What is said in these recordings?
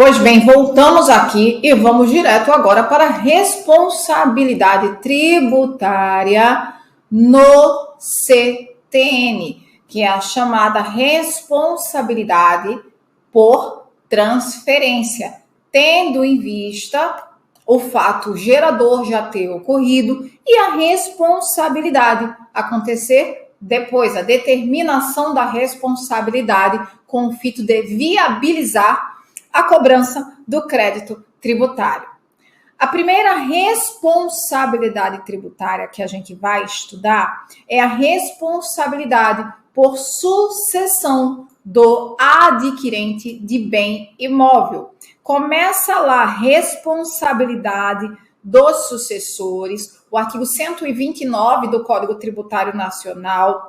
Pois bem, voltamos aqui e vamos direto agora para a responsabilidade tributária no CTN, que é a chamada responsabilidade por transferência, tendo em vista o fato gerador já ter ocorrido e a responsabilidade acontecer depois, a determinação da responsabilidade com o fito de viabilizar a cobrança do crédito tributário. A primeira responsabilidade tributária que a gente vai estudar é a responsabilidade por sucessão do adquirente de bem imóvel. Começa lá a responsabilidade dos sucessores. O artigo 129 do Código Tributário Nacional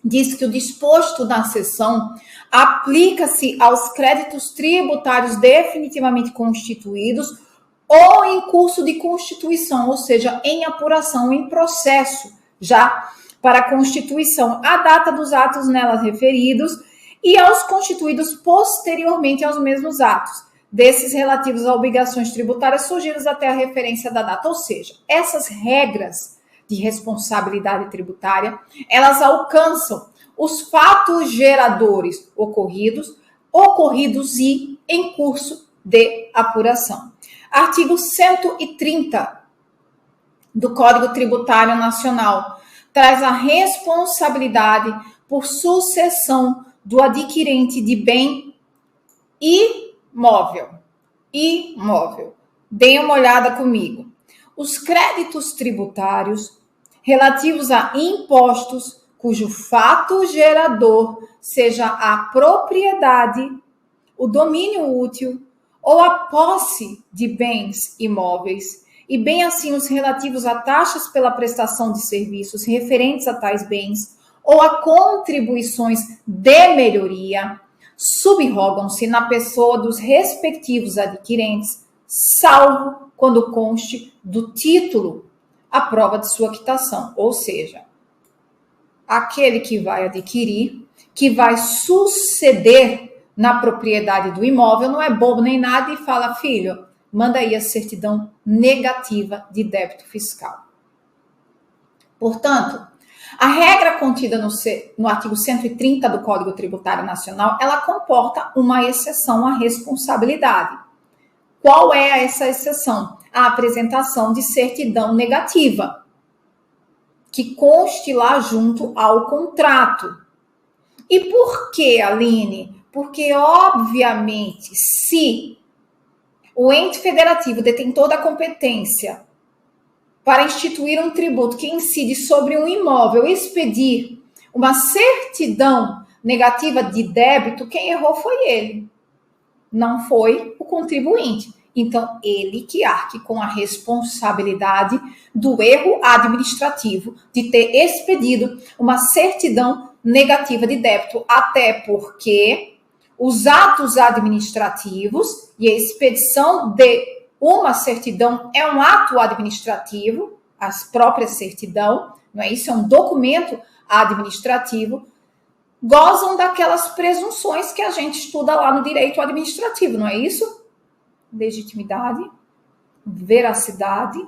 diz que o disposto na seção aplica-se aos créditos tributários definitivamente constituídos ou em curso de constituição, ou seja, em apuração, em processo já para a constituição, a data dos atos nelas referidos e aos constituídos posteriormente aos mesmos atos, desses relativos a obrigações tributárias surgidas até a referência da data, ou seja, essas regras de responsabilidade tributária, elas alcançam os fatos geradores ocorridos e em curso de apuração. Artigo 130 do Código Tributário Nacional traz a responsabilidade por sucessão do adquirente de bem imóvel. Deem uma olhada comigo. Os créditos tributários relativos a impostos cujo fato gerador seja a propriedade, o domínio útil ou a posse de bens imóveis, e bem assim os relativos a taxas pela prestação de serviços referentes a tais bens ou a contribuições de melhoria, subrogam-se na pessoa dos respectivos adquirentes, salvo quando conste do título a prova de sua quitação, ou seja, aquele que vai adquirir, que vai suceder na propriedade do imóvel, não é bobo nem nada e fala, filho, manda aí a certidão negativa de débito fiscal. Portanto, a regra contida no artigo 130 do Código Tributário Nacional, ela comporta uma exceção à responsabilidade. Qual é essa exceção? A apresentação de certidão negativa, que conste lá junto ao contrato. E por que, Aline? Porque, obviamente, se o ente federativo detentor da competência para instituir um tributo que incide sobre um imóvel expedir uma certidão negativa de débito, quem errou foi ele, não foi o contribuinte. Então, ele que arque com a responsabilidade do erro administrativo de ter expedido uma certidão negativa de débito, até porque os atos administrativos e a expedição de uma certidão é um ato administrativo, a própria certidão, não é isso? É um documento administrativo, gozam daquelas presunções que a gente estuda lá no direito administrativo, não é isso? Legitimidade, veracidade,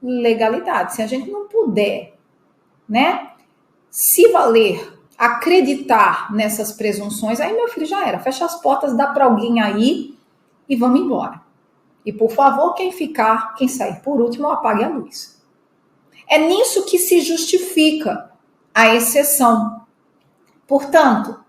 legalidade. Se a gente não puder, né, se valer, acreditar nessas presunções, aí, meu filho, já era. Fecha as portas, dá para alguém aí e vamos embora. E, por favor, quem sair por último, apague a luz. É nisso que se justifica a exceção. Portanto,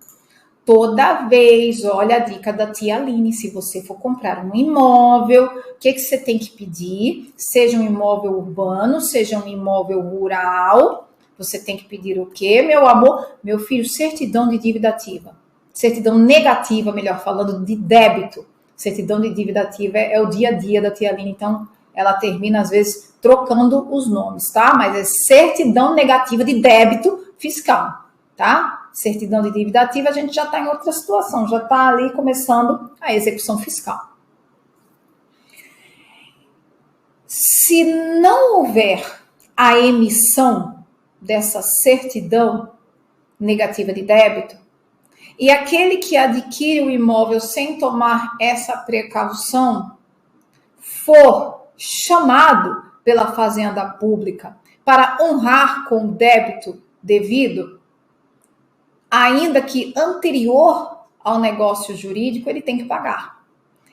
toda vez, olha a dica da tia Aline, se você for comprar um imóvel, o que você tem que pedir? Seja um imóvel urbano, seja um imóvel rural, você tem que pedir o quê, meu amor? Meu filho, certidão de dívida ativa. Certidão negativa, melhor falando, de débito. Certidão de dívida ativa é o dia a dia da tia Aline, então ela termina, às vezes, trocando os nomes, tá? Mas é certidão negativa de débito fiscal, tá? Certidão de dívida ativa, a gente já está em outra situação, já está ali começando a execução fiscal. Se não houver a emissão dessa certidão negativa de débito, e aquele que adquire o imóvel sem tomar essa precaução for chamado pela Fazenda Pública para honrar com o débito devido, ainda que anterior ao negócio jurídico, ele tem que pagar.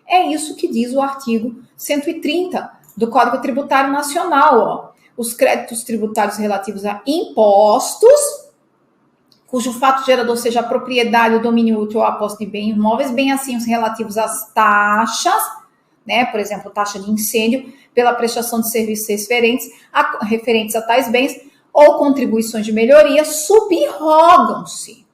É isso que diz o artigo 130 do Código Tributário Nacional. Ó. Os créditos tributários relativos a impostos, cujo fato gerador seja a propriedade, o domínio útil ou a posse de bens imóveis, bem assim os relativos às taxas, né? Por exemplo, taxa de incêndio, pela prestação de serviços referentes a tais bens, ou contribuições de melhoria, subrogam-se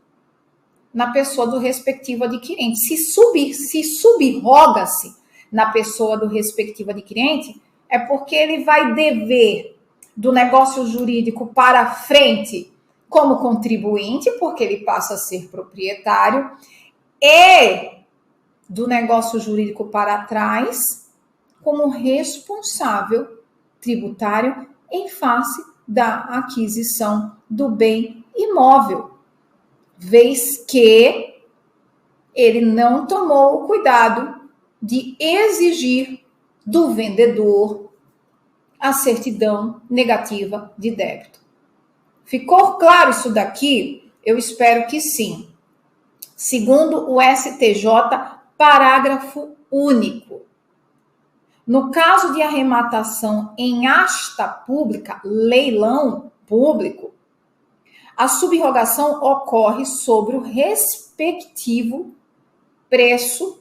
na pessoa do respectivo adquirente. Se subroga-se na pessoa do respectivo adquirente, é porque ele vai dever do negócio jurídico para frente como contribuinte, porque ele passa a ser proprietário, e do negócio jurídico para trás como responsável tributário em face da aquisição do bem imóvel, vez que ele não tomou o cuidado de exigir do vendedor a certidão negativa de débito. Ficou claro isso daqui? Eu espero que sim. Segundo o STJ, parágrafo único. No caso de arrematação em asta pública, leilão público, a subrogação ocorre sobre o respectivo preço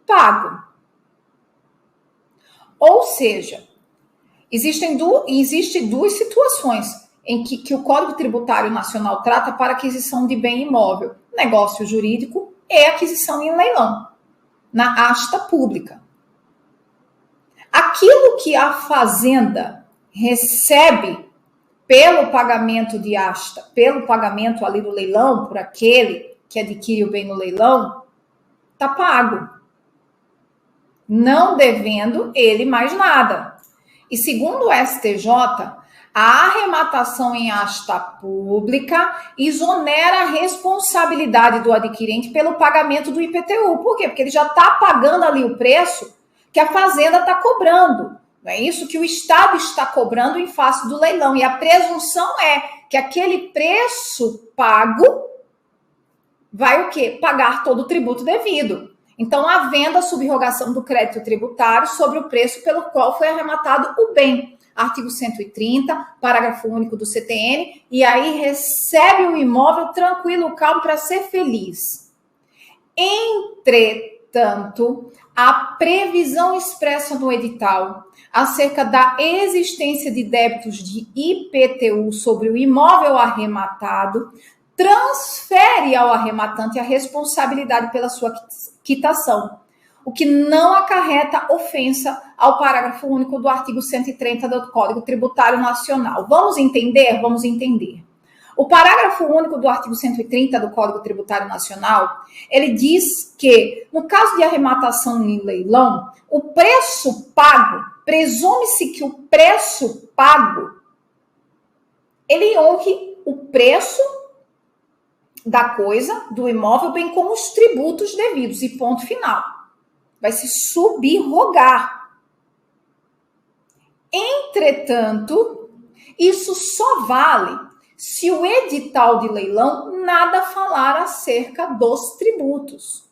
pago. Ou seja, existem duas situações em que o Código Tributário Nacional trata para aquisição de bem imóvel: negócio jurídico e aquisição em leilão, na asta pública. Aquilo que a Fazenda recebe pelo pagamento de asta, pelo pagamento ali do leilão, por aquele que adquire o bem no leilão, está pago, não devendo ele mais nada. E segundo o STJ, a arrematação em asta pública exonera a responsabilidade do adquirente pelo pagamento do IPTU. Por quê? Porque ele já está pagando ali o preço que a Fazenda está cobrando. Não é isso que o Estado está cobrando em face do leilão. E a presunção é que aquele preço pago vai o quê? Pagar todo o tributo devido. Então, havendo a subrogação do crédito tributário sobre o preço pelo qual foi arrematado o bem. Artigo 130, parágrafo único do CTN, e aí recebe o imóvel tranquilo, calmo, para ser feliz. Entretanto, a previsão expressa no edital acerca da existência de débitos de IPTU sobre o imóvel arrematado transfere ao arrematante a responsabilidade pela sua quitação, o que não acarreta ofensa ao parágrafo único do artigo 130 do Código Tributário Nacional. Vamos entender? Vamos entender. O parágrafo único do artigo 130 do Código Tributário Nacional, ele diz que, no caso de arrematação em leilão, o preço pago, presume-se que o preço pago, ele honre o preço da coisa, do imóvel, bem como os tributos devidos, e ponto final. Vai se subrogar. Entretanto, isso só vale se o edital de leilão nada falar acerca dos tributos.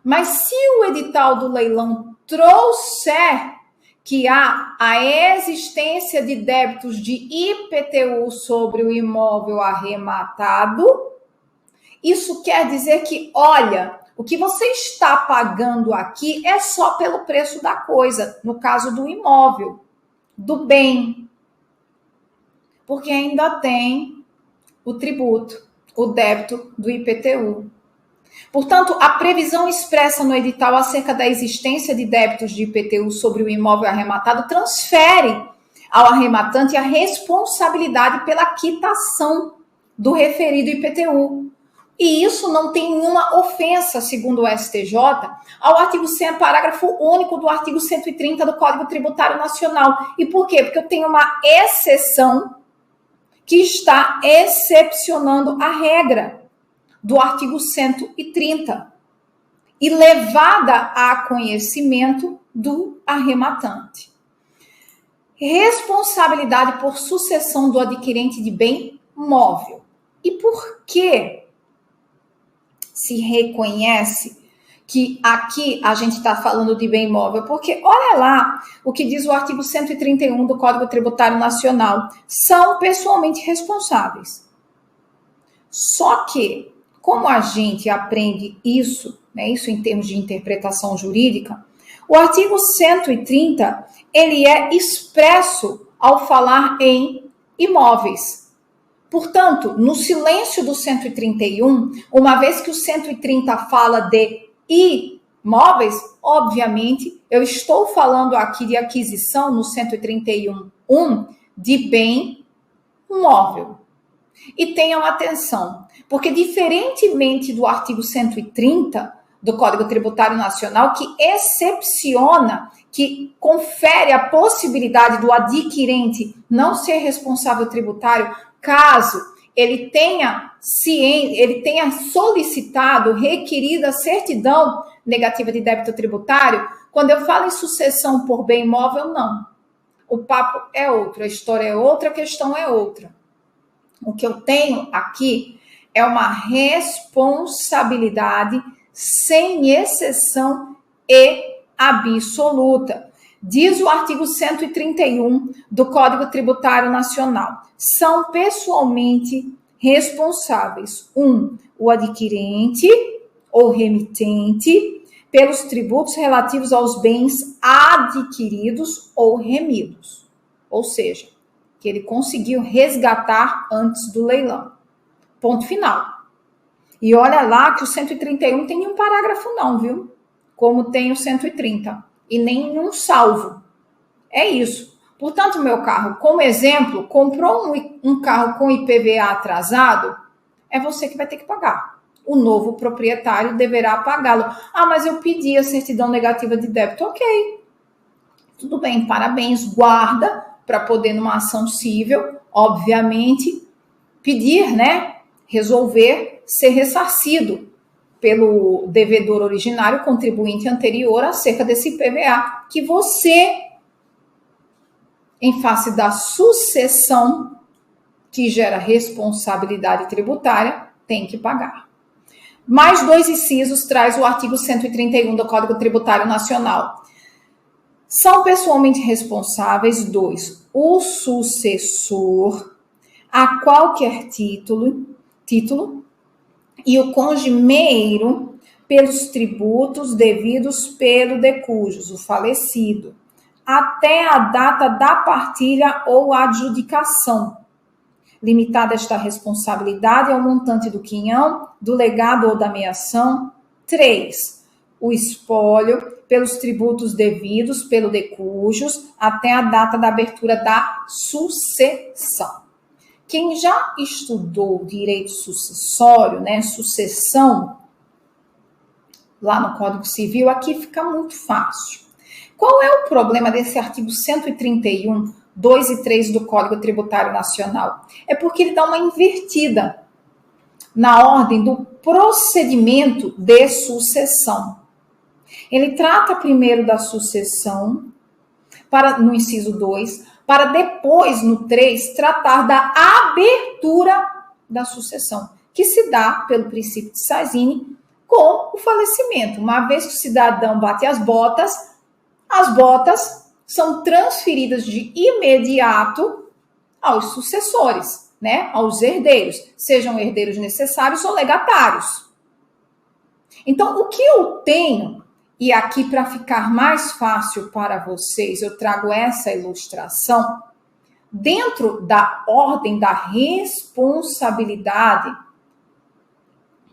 Mas se o edital do leilão trouxer que há a existência de débitos de IPTU sobre o imóvel arrematado, isso quer dizer que, olha, o que você está pagando aqui é só pelo preço da coisa, no caso do imóvel, do bem, porque ainda tem o tributo, o débito do IPTU. Portanto, a previsão expressa no edital acerca da existência de débitos de IPTU sobre o imóvel arrematado transfere ao arrematante a responsabilidade pela quitação do referido IPTU. E isso não tem nenhuma ofensa, segundo o STJ, ao artigo 100, parágrafo único do artigo 130 do Código Tributário Nacional. E por quê? Porque eu tenho uma exceção que está excepcionando a regra. do artigo 130 e levada a conhecimento do arrematante. Responsabilidade por sucessão do adquirente de bem móvel. E por que se reconhece que aqui a gente está falando de bem móvel? Porque olha lá o que diz o artigo 131 do Código Tributário Nacional. São pessoalmente responsáveis. Só que, como a gente aprende isso, né, isso em termos de interpretação jurídica, o artigo 130, ele é expresso ao falar em imóveis. Portanto, no silêncio do 131, uma vez que o 130 fala de imóveis, obviamente, eu estou falando aqui de aquisição no 131.1 de bem móvel. E tenham atenção, porque diferentemente do artigo 130 do Código Tributário Nacional, que excepciona, que confere a possibilidade do adquirente não ser responsável tributário caso ele tenha solicitado, requerido a certidão negativa de débito tributário. Quando eu falo em sucessão por bem imóvel, não. O papo é outro, a história é outra, a questão é outra. O que eu tenho aqui é uma responsabilidade sem exceção e absoluta. Diz o artigo 131 do Código Tributário Nacional. São pessoalmente responsáveis: 1. O adquirente ou remitente pelos tributos relativos aos bens adquiridos ou remidos. Ou seja, que ele conseguiu resgatar antes do leilão. Ponto final. E olha lá que o 131 tem um parágrafo não, viu? Como tem o 130. E nenhum salvo. É isso. Portanto, meu carro, como exemplo, comprou um carro com IPVA atrasado, é você que vai ter que pagar. O novo proprietário deverá pagá-lo. Ah, mas eu pedi a certidão negativa de débito. Ok. Tudo bem, parabéns. Guarda para poder, numa ação civil, obviamente, pedir, né? Resolver ser ressarcido pelo devedor originário, contribuinte anterior, acerca desse IPVA, que você, em face da sucessão, que gera responsabilidade tributária, tem que pagar. Mais 2 incisos traz o artigo 131 do Código Tributário Nacional. São pessoalmente responsáveis 2. O sucessor, a qualquer título e o congemeiro pelos tributos devidos pelo de cujos, o falecido, até a data da partilha ou adjudicação. Limitada esta responsabilidade ao montante do quinhão, do legado ou da meação. 3. O espólio pelos tributos devidos pelo de cujos, até a data da abertura da sucessão. Quem já estudou direito sucessório, né, sucessão, lá no Código Civil, aqui fica muito fácil. Qual é o problema desse artigo 131, 2 e 3 do Código Tributário Nacional? É porque ele dá uma invertida na ordem do procedimento de sucessão. Ele trata primeiro da sucessão, no inciso 2, para depois, no 3, tratar da abertura da sucessão, que se dá pelo princípio de Sazini com o falecimento. Uma vez que o cidadão bate as botas são transferidas de imediato aos sucessores, né? Aos herdeiros, sejam herdeiros necessários ou legatários. Então, o que eu tenho, e aqui para ficar mais fácil para vocês, eu trago essa ilustração, dentro da ordem da responsabilidade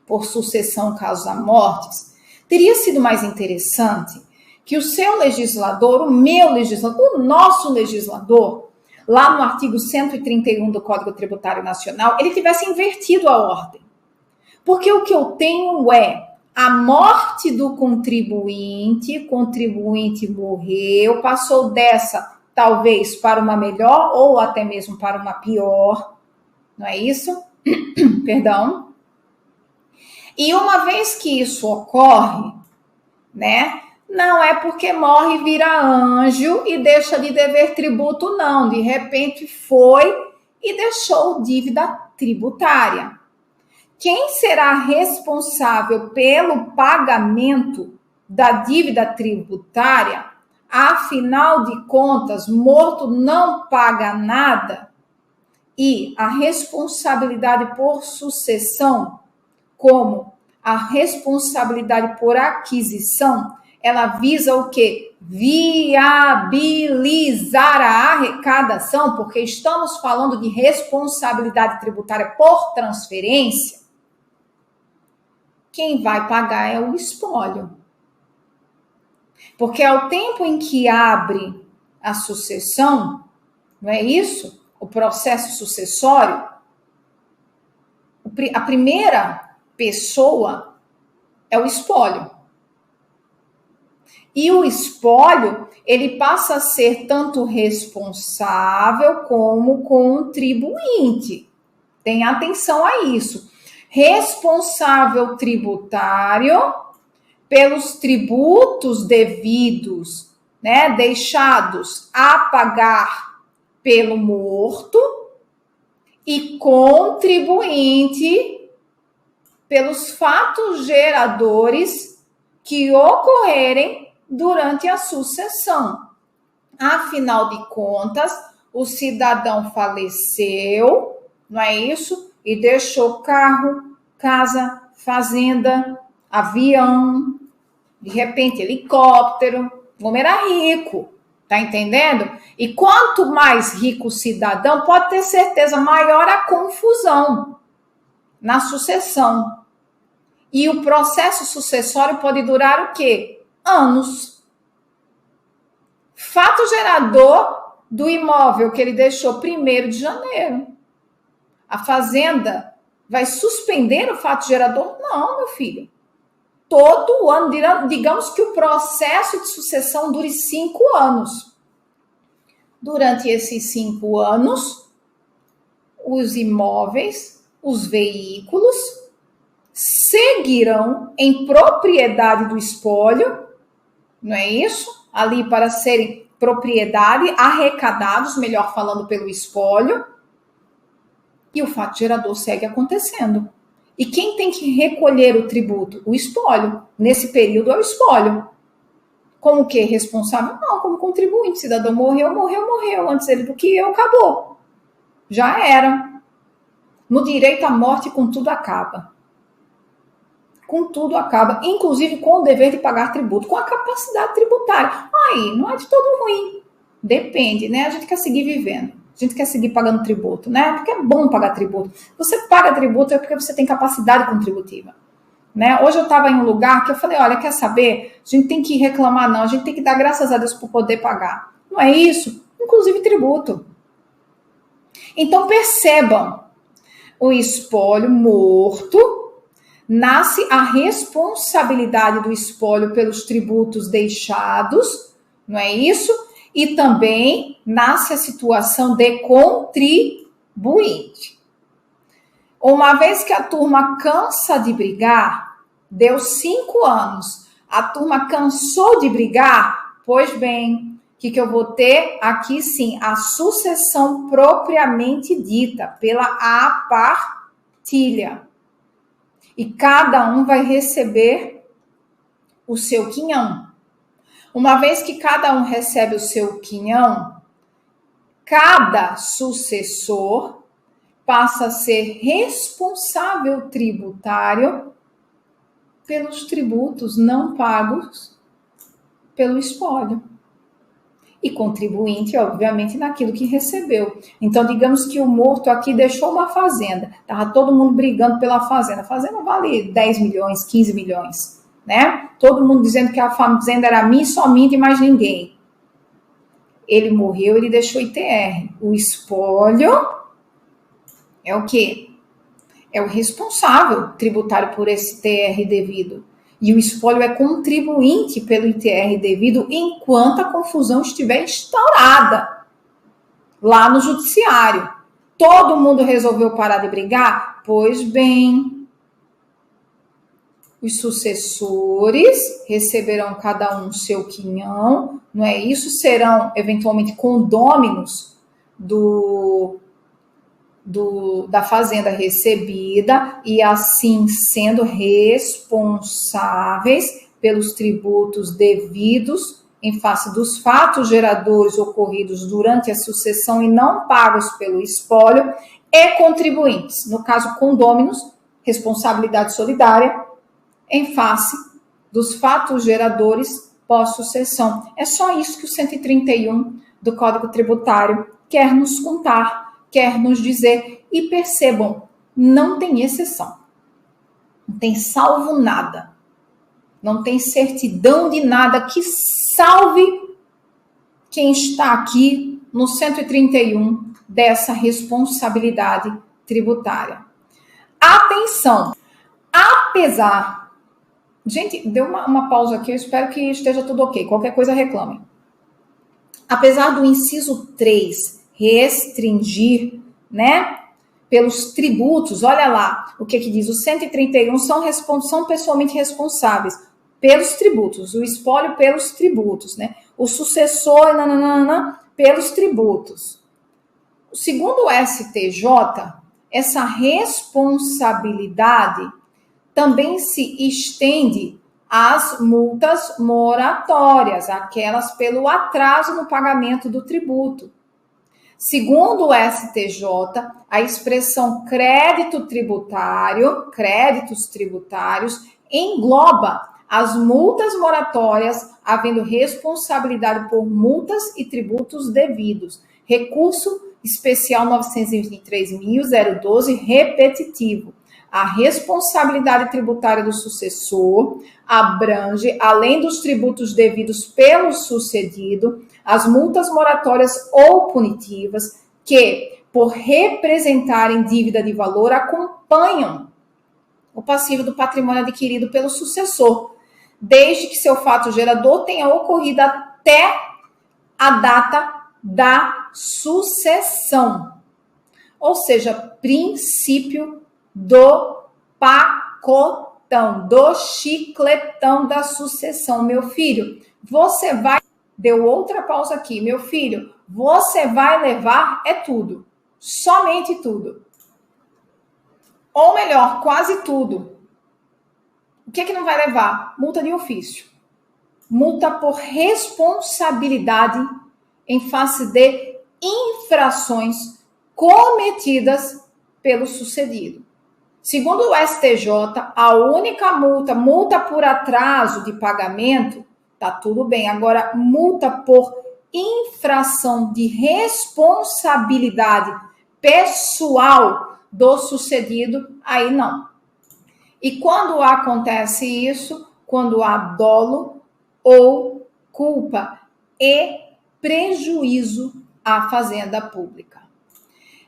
por sucessão causa mortis, teria sido mais interessante que o seu legislador, o meu legislador, o nosso legislador, lá no artigo 131 do Código Tributário Nacional, ele tivesse invertido a ordem. Porque o que eu tenho é a morte do contribuinte morreu, passou dessa talvez para uma melhor ou até mesmo para uma pior, não é isso? Perdão. E uma vez que isso ocorre, né? Não é porque morre e vira anjo e deixa de dever tributo, não. De repente foi e deixou dívida tributária. Quem será responsável pelo pagamento da dívida tributária? Afinal de contas, morto não paga nada e a responsabilidade por sucessão, como a responsabilidade por aquisição, ela visa o quê? Viabilizar a arrecadação, porque estamos falando de responsabilidade tributária por transferência. Quem vai pagar é o espólio. Porque ao tempo em que abre a sucessão, não é isso? O processo sucessório, a primeira pessoa é o espólio. E o espólio, ele passa a ser tanto responsável como contribuinte. Tenha atenção a isso. Responsável tributário pelos tributos devidos, né, deixados a pagar pelo morto, e contribuinte pelos fatos geradores que ocorrerem durante a sucessão. Afinal de contas, o cidadão faleceu, não é isso? E deixou carro, casa, fazenda, avião, de repente helicóptero. O homem era rico, tá entendendo? E quanto mais rico o cidadão, pode ter certeza, maior a confusão na sucessão. E o processo sucessório pode durar o quê? Anos. Fato gerador do imóvel que ele deixou 1º de janeiro. A fazenda vai suspender o fato gerador? Não, meu filho. Todo ano, digamos que o processo de sucessão dure 5 anos. Durante esses 5 anos, os imóveis, os veículos, seguirão em propriedade do espólio, não é isso? Ali para serem propriedade, arrecadados, melhor falando, pelo espólio, e o fato gerador segue acontecendo. E quem tem que recolher o tributo? O espólio. Nesse período é o espólio. Como que? Responsável? Não, como contribuinte. O cidadão morreu. Antes ele do que eu, acabou. Já era. No direito à morte, com tudo acaba. Com tudo acaba, inclusive com o dever de pagar tributo, com a capacidade tributária. Aí, não é de todo ruim. Depende, né? A gente quer seguir vivendo. A gente quer seguir pagando tributo, né? Porque é bom pagar tributo. Você paga tributo é porque você tem capacidade contributiva, né? Hoje eu estava em um lugar que eu falei, olha, quer saber? A gente tem que reclamar, não. A gente tem que dar graças a Deus por poder pagar. Não é isso? Inclusive tributo. Então, percebam. O espólio morto, nasce a responsabilidade do espólio pelos tributos deixados, não é isso? E também nasce a situação de contribuinte. Uma vez que a turma cansa de brigar, deu 5 anos, a turma cansou de brigar, pois bem, o que eu vou ter? Aqui sim, a sucessão propriamente dita, pela apartilha. E cada um vai receber o seu quinhão. Uma vez que cada um recebe o seu quinhão, cada sucessor passa a ser responsável tributário pelos tributos não pagos pelo espólio. E contribuinte, obviamente, naquilo que recebeu. Então, digamos que o morto aqui deixou uma fazenda. Estava todo mundo brigando pela fazenda. A fazenda vale 10 milhões, 15 milhões, né? Todo mundo dizendo que a fazenda era minha, só minha e mais ninguém. Ele morreu, ele deixou ITR. O espólio é o quê? É o responsável tributário por esse ITR devido. E o espólio é contribuinte pelo ITR devido enquanto a confusão estiver instaurada lá no judiciário. Todo mundo resolveu parar de brigar? Pois bem, Os sucessores receberão cada um seu quinhão, não é isso? Serão, eventualmente, condôminos da fazenda recebida e, assim, sendo responsáveis pelos tributos devidos em face dos fatos geradores ocorridos durante a sucessão e não pagos pelo espólio, e contribuintes, no caso, condôminos, responsabilidade solidária, em face dos fatos geradores pós-sucessão. É só isso que o 131 do Código Tributário quer nos contar, quer nos dizer. E percebam, não tem exceção. Não tem salvo nada. Não tem certidão de nada que salve quem está aqui no 131 dessa responsabilidade tributária. Atenção! Apesar... Gente, deu uma pausa aqui, eu espero que esteja tudo ok. Qualquer coisa reclame. Apesar do inciso 3 restringir, né, pelos tributos, olha lá o que diz, os 131 são pessoalmente responsáveis pelos tributos, o espólio pelos tributos, né, o sucessor, pelos tributos. Segundo o STJ, essa responsabilidade também se estende às multas moratórias, aquelas pelo atraso no pagamento do tributo. Segundo o STJ, a expressão créditos tributários, engloba as multas moratórias, havendo responsabilidade por multas e tributos devidos. Recurso especial 923.012, repetitivo. A responsabilidade tributária do sucessor abrange, além dos tributos devidos pelo sucedido, as multas moratórias ou punitivas que, por representarem dívida de valor, acompanham o passivo do patrimônio adquirido pelo sucessor, desde que seu fato gerador tenha ocorrido até a data da sucessão. Ou seja, princípio do pacotão, do chicletão da sucessão. Meu filho, você vai... Deu outra pausa aqui. Meu filho, você vai levar tudo. Somente tudo. Ou melhor, quase tudo. O que não vai levar? Multa de ofício. Multa por responsabilidade em face de infrações cometidas pelo sucedido. Segundo o STJ, a única multa por atraso de pagamento, tá tudo bem. Agora, multa por infração de responsabilidade pessoal do sucedido, aí não. E quando acontece isso? Quando há dolo ou culpa e prejuízo à fazenda pública.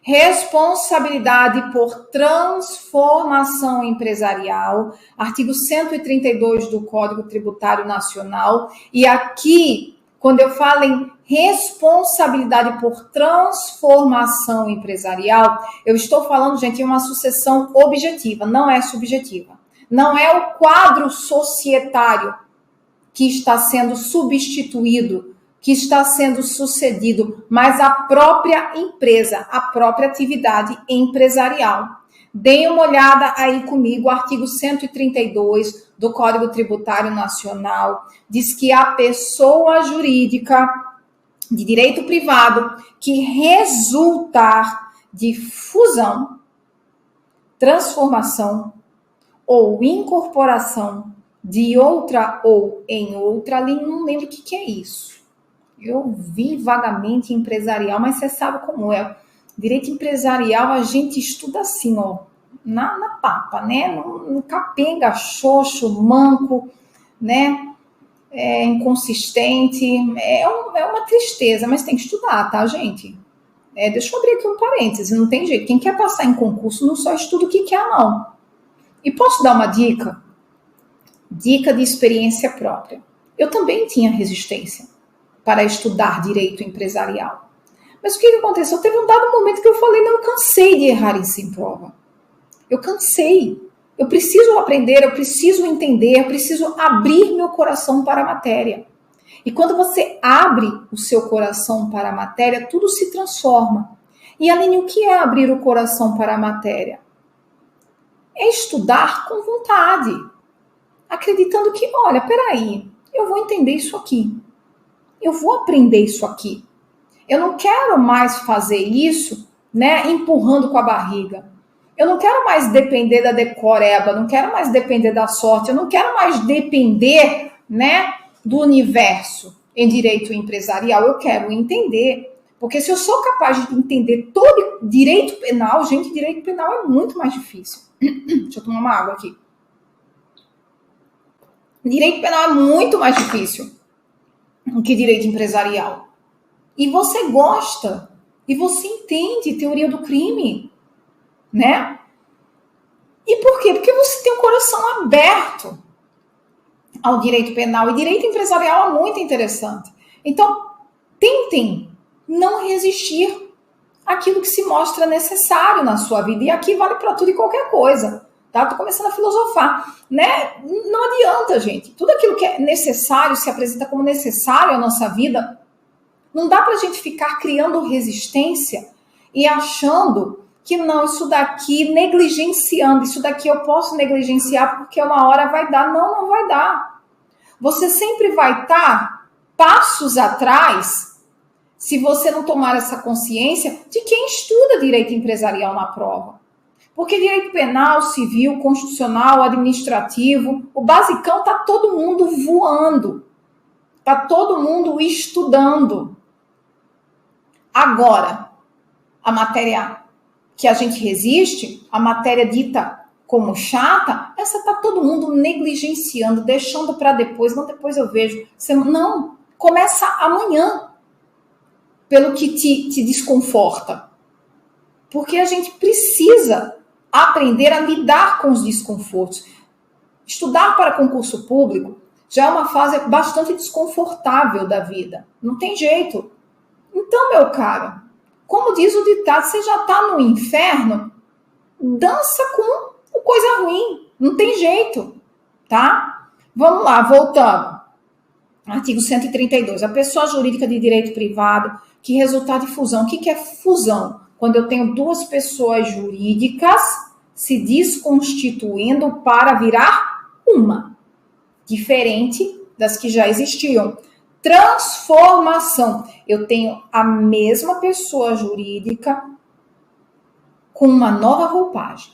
Responsabilidade por transformação empresarial, artigo 132 do Código Tributário Nacional. E aqui, quando eu falo em responsabilidade por transformação empresarial, eu estou falando, gente, de uma sucessão objetiva, não é subjetiva. Não é o quadro societário que está sendo substituído, que está sendo sucedido, mas a própria empresa, a própria atividade empresarial. Deem uma olhada aí comigo, o artigo 132 do Código Tributário Nacional diz que a pessoa jurídica de direito privado que resultar de fusão, transformação ou incorporação de outra ou em outra, ali não lembro o que é isso. Eu vi vagamente empresarial, mas você sabe como é. Direito empresarial a gente estuda assim, ó, na tapa, né? No capenga, xoxo, manco, né? Inconsistente. É uma tristeza, mas tem que estudar, tá, gente? Deixa eu abrir aqui um parêntese, não tem jeito. Quem quer passar em concurso não só estuda o que quer, não. E posso dar uma dica? Dica de experiência própria. Eu também tinha resistência para estudar direito empresarial. Mas o que aconteceu? Teve um dado momento que eu falei, não, eu cansei de errar isso em prova. Eu cansei. Eu preciso aprender, eu preciso entender, eu preciso abrir meu coração para a matéria. E quando você abre o seu coração para a matéria, tudo se transforma. E Aline, o que é abrir o coração para a matéria? É estudar com vontade, acreditando que, olha, peraí, eu vou entender isso aqui. Eu vou aprender isso aqui. Eu não quero mais fazer isso, né, empurrando com a barriga. Eu não quero mais depender da decoreba, não quero mais depender da sorte, eu não quero mais depender, né, do universo em direito empresarial. Eu quero entender, porque se eu sou capaz de entender todo direito penal, gente, direito penal é muito mais difícil. Deixa eu tomar uma água aqui. Direito penal é muito mais difícil do que direito empresarial. E você gosta, e você entende teoria do crime, né? E por quê? Porque você tem um coração aberto ao direito penal. E direito empresarial é muito interessante. Então, tentem não resistir àquilo que se mostra necessário na sua vida. E aqui vale para tudo e qualquer coisa. Tá? Tô começando a filosofar, né? Não adianta, gente. Tudo aquilo que é necessário, se apresenta como necessário à nossa vida, não dá pra gente ficar criando resistência e achando que não, isso daqui, negligenciando, isso daqui eu posso negligenciar porque uma hora vai dar. Não, não vai dar. Você sempre vai estar passos atrás, se você não tomar essa consciência, de quem estuda direito empresarial na prova. Porque direito penal, civil, constitucional, administrativo, o basicão tá todo mundo voando. Tá todo mundo estudando. Agora, a matéria que a gente resiste, a matéria dita como chata, essa tá todo mundo negligenciando, deixando para depois, não, depois eu vejo. Não, começa amanhã, pelo que te desconforta. Porque a gente precisa aprender a lidar com os desconfortos. Estudar para concurso público já é uma fase bastante desconfortável da vida. Não tem jeito. Então, meu caro, como diz o ditado, você já está no inferno, dança com coisa ruim. Não tem jeito, tá? Vamos lá, voltando. Artigo 132. A pessoa jurídica de direito privado que resultar de fusão. O que é fusão? Quando eu tenho duas pessoas jurídicas se desconstituindo para virar uma, diferente das que já existiam. Transformação. Eu tenho a mesma pessoa jurídica com uma nova roupagem,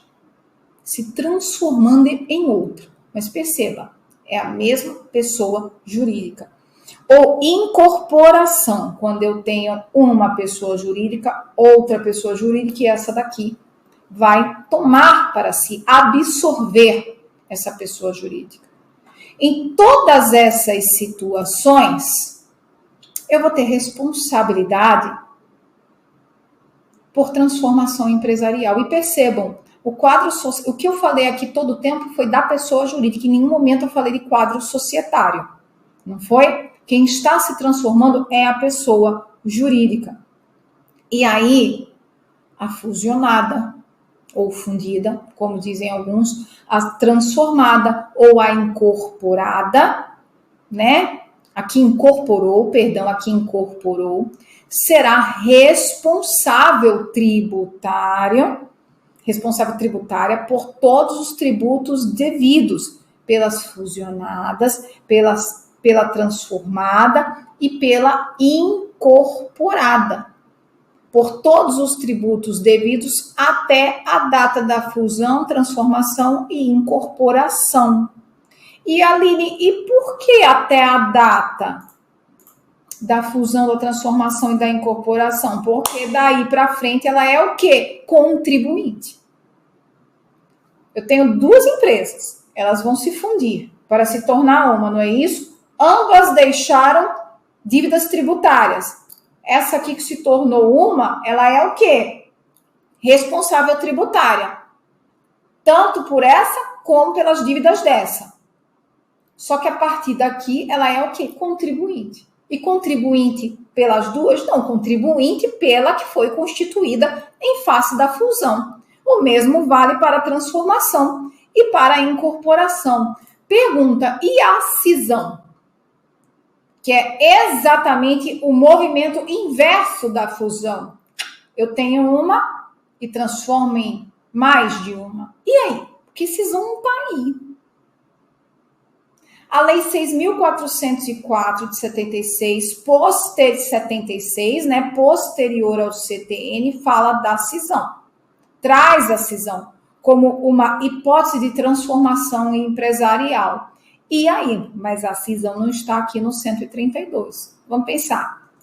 se transformando em outra. Mas perceba, é a mesma pessoa jurídica. Ou incorporação, quando eu tenho uma pessoa jurídica, outra pessoa jurídica, e essa daqui vai tomar para si, absorver essa pessoa jurídica. Em todas essas situações, eu vou ter responsabilidade por transformação empresarial. E percebam, o que eu falei aqui todo o tempo foi da pessoa jurídica. Em nenhum momento eu falei de quadro societário. Não foi? Quem está se transformando é a pessoa jurídica. E aí, a fusionada ou fundida, como dizem alguns, a transformada ou a incorporada, né? Aqui incorporou, será responsável tributária por todos os tributos devidos pelas fusionadas, pela transformada e pela incorporada. Por todos os tributos devidos até a data da fusão, transformação e incorporação. E Aline, e por que até a data da fusão, da transformação e da incorporação? Porque daí para frente ela é o quê? Contribuinte. Eu tenho duas empresas, elas vão se fundir para se tornar uma, não é isso? Ambas deixaram dívidas tributárias. Essa aqui que se tornou uma, ela é o quê? Responsável tributária. Tanto por essa, como pelas dívidas dessa. Só que a partir daqui, ela é o quê? Contribuinte. E contribuinte pelas duas? Não, contribuinte pela que foi constituída em face da fusão. O mesmo vale para a transformação. e para a incorporação. Pergunta, e a cisão? Que é exatamente o movimento inverso da fusão. Eu tenho uma e transformo em mais de uma. E aí? Que cisão não está aí? A Lei 6.404 de 76, posterior ao CTN, fala da cisão. Traz a cisão como uma hipótese de transformação empresarial. E aí? Mas a cisão não está aqui no 132. Vamos pensar.